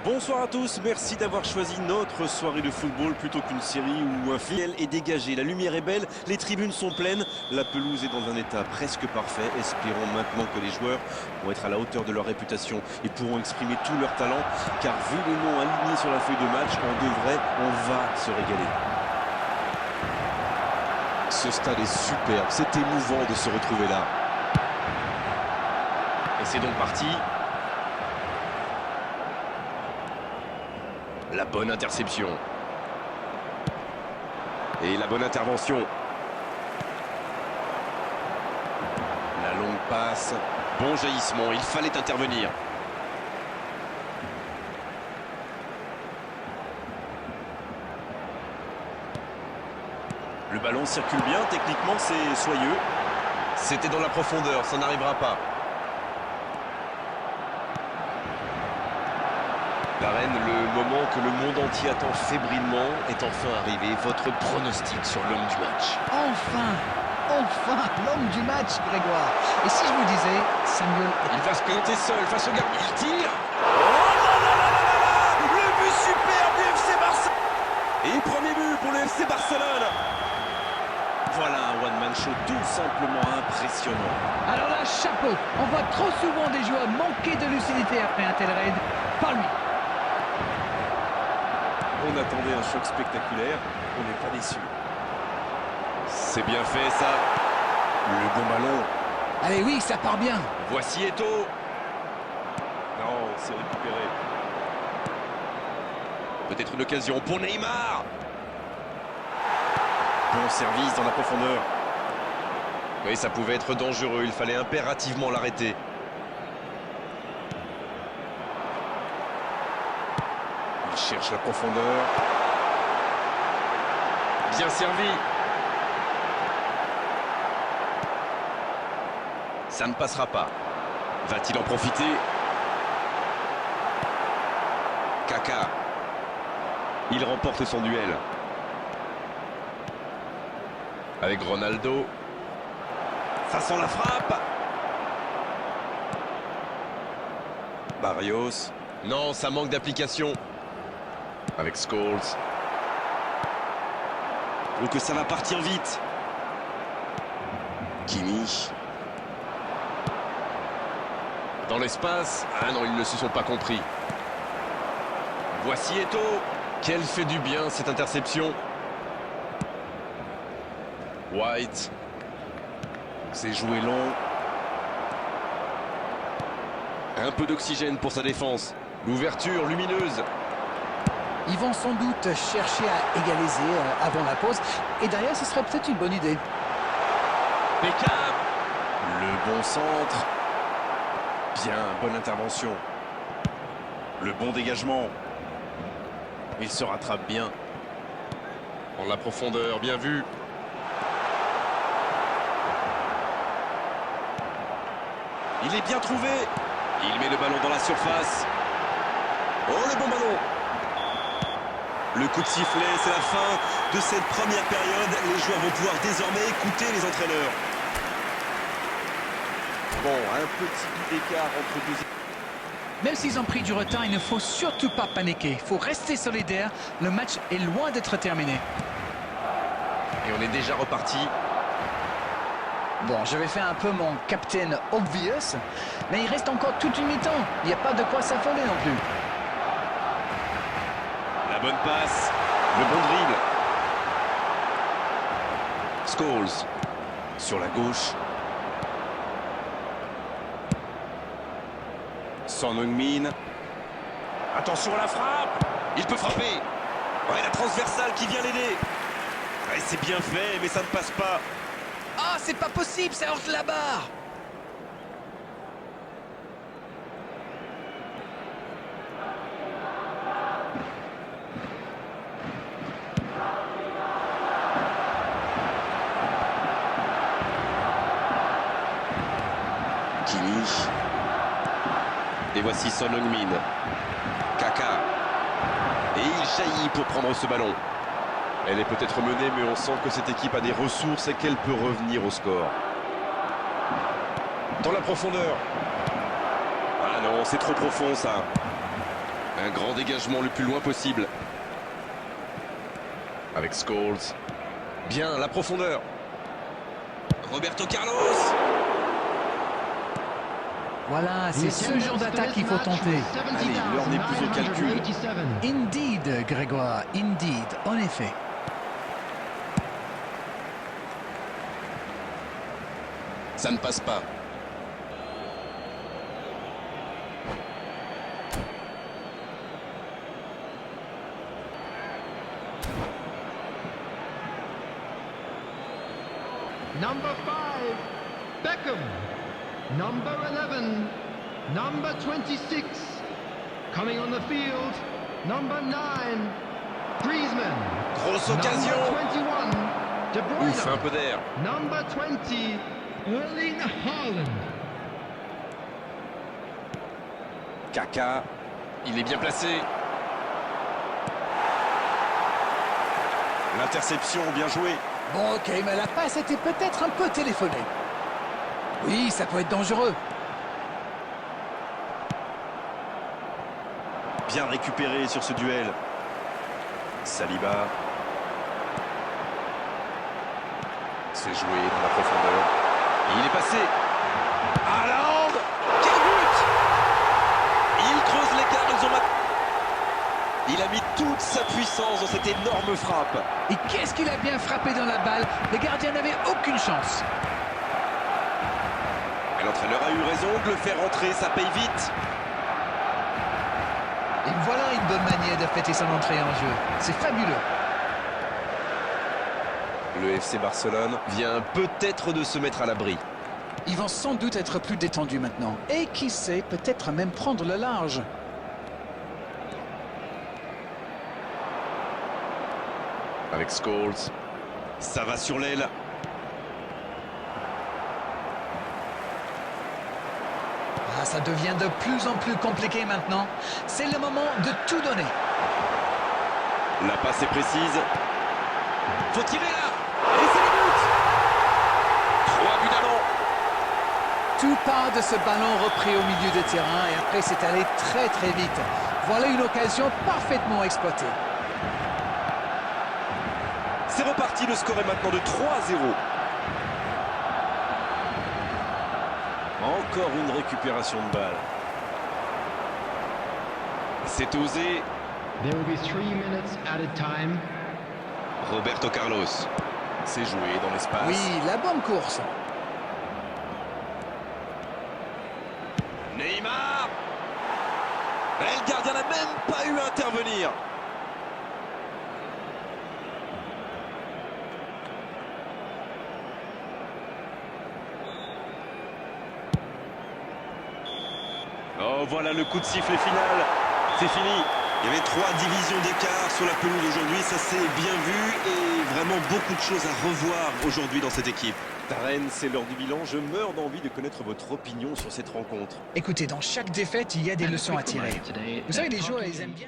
Bonsoir à tous, merci d'avoir choisi notre soirée de football plutôt qu'une série ou un film. Est dégagé, la lumière est belle, les tribunes sont pleines, la pelouse est dans un état presque parfait. Espérons maintenant que les joueurs vont être à la hauteur de leur réputation et pourront exprimer tout leur talent, car vu les noms alignés sur la feuille de match, on va se régaler. Ce stade est superbe, c'est émouvant de se retrouver là. Et c'est donc parti. La bonne interception. Et la bonne intervention. La longue passe. Bon jaillissement, il fallait intervenir. Le ballon circule bien, techniquement c'est soyeux. C'était dans la profondeur, ça n'arrivera pas. La reine, le moment que le monde entier attend fébrilement est enfin arrivé. Votre pronostic sur l'homme du match. Enfin, l'homme du match, Grégoire. Et si je vous disais, Samuel... Il va se planter seul face au gardien. Il tire. Le but super du FC Barcelone. Et premier but pour le FC Barcelone. Voilà un one-man show tout simplement impressionnant. Alors là, chapeau. On voit trop souvent des joueurs manquer de lucidité après un tel raid. Pas lui. On attendait un choc spectaculaire, on n'est pas déçu. C'est bien fait ça. Le bon ballon. Allez, oui, ça part bien. Voici Eto'o. Non, c'est récupéré. Peut-être une occasion pour Neymar. Bon service dans la profondeur. Oui, ça pouvait être dangereux, il fallait impérativement l'arrêter. Il cherche la profondeur. Bien servi. Ça ne passera pas. Va-t-il en profiter? Kaka. Il remporte son duel. Avec Ronaldo. Ça sent la frappe. Barrios. Non, ça manque d'application. Avec Scholes. Oh, que ça va partir vite. Kimi. Dans l'espace. Ah non, ils ne se sont pas compris. Voici Eto'o. Quel fait du bien cette interception. White. C'est joué long. Un peu d'oxygène pour sa défense. L'ouverture lumineuse. Ils vont sans doute chercher à égaliser avant la pause. Et derrière, ce serait peut-être une bonne idée. Beckham. Le bon centre. Bien, bonne intervention. Le bon dégagement. Il se rattrape bien. En la profondeur, bien vu. Il est bien trouvé. Il met le ballon dans la surface. Oh, le bon ballon. Le coup de sifflet, c'est la fin de cette première période. Les joueurs vont pouvoir désormais écouter les entraîneurs. Bon, un petit but d'écart entre deux. Même s'ils ont pris du retard, il ne faut surtout pas paniquer. Il faut rester solidaire. Le match est loin d'être terminé. Et on est déjà reparti. Bon, je vais faire un peu mon captain obvious, mais il reste encore toute une mi-temps. Il n'y a pas de quoi s'affoler non plus. La bonne passe. Le bon dribble. Scholes. Sur la gauche. Son Heung-min. Attention à la frappe. Il peut frapper. Ouais, la transversale qui vient l'aider. Ouais, c'est bien fait, mais ça ne passe pas. Ah, c'est pas possible, c'est hors de la barre. Kimi. Et voici Son Heung-min. Kaka. Et il jaillit pour prendre ce ballon. Elle est peut-être menée, mais on sent que cette équipe a des ressources et qu'elle peut revenir au score. Dans la profondeur. Ah non, c'est trop profond ça. Un grand dégagement le plus loin possible. Avec Scholes. Bien, la profondeur. Roberto Carlos. Voilà, c'est ce genre d'attaque qu'il faut tenter. Allez, l'heure n'est plus au calcul. Indeed, Grégoire, indeed, en effet. Ça ne passe pas. Number 5, Beckham. Number 11, number 26. Coming on the field, number 9, Griezmann. Grosse occasion. Number 21, De Bruyne. Ouf, un peu d'air. Number 20, Erling Haaland. Kaka. Il est bien placé. L'interception, bien joué. Bon, ok, mais la passe était peut-être un peu téléphonée. Oui, ça peut être dangereux. Bien récupéré sur ce duel. Saliba. C'est joué dans la profondeur. Et il est passé. Haaland. Quel but! Il creuse l'écart, ils ont Il a mis toute sa puissance dans cette énorme frappe. Et qu'est-ce qu'il a bien frappé dans la balle. Les gardiens n'avaient aucune chance. Et l'entraîneur a eu raison de le faire entrer, ça paye vite. Et voilà une bonne manière de fêter son entrée en jeu. C'est fabuleux. Le FC Barcelone vient peut-être de se mettre à l'abri. Ils vont sans doute être plus détendus maintenant. Et qui sait, peut-être même prendre le large. Avec Scholes. Ça va sur l'aile. Ah, ça devient de plus en plus compliqué maintenant. C'est le moment de tout donner. La passe est précise. Faut tirer là. Et c'est le but. 3 buts d'avant. Tout part de ce ballon repris au milieu de terrain et après c'est allé très très vite. Voilà une occasion parfaitement exploitée. C'est reparti, le score est maintenant de 3-0. Encore une récupération de balle. C'est osé. There will be 3 minutes added time. Roberto Carlos. C'est joué dans l'espace. Oui, la bonne course. Neymar. Et le gardien n'a même pas eu à intervenir. Oh, voilà le coup de sifflet final. C'est fini. Il y avait 3 divisions d'écart sur la pelouse aujourd'hui. Ça s'est bien vu et vraiment beaucoup de choses à revoir aujourd'hui dans cette équipe. Darren, c'est l'heure du bilan. Je meurs d'envie de connaître votre opinion sur cette rencontre. Écoutez, dans chaque défaite, il y a des leçons à tirer. Vous savez, les joueurs, ils aiment bien...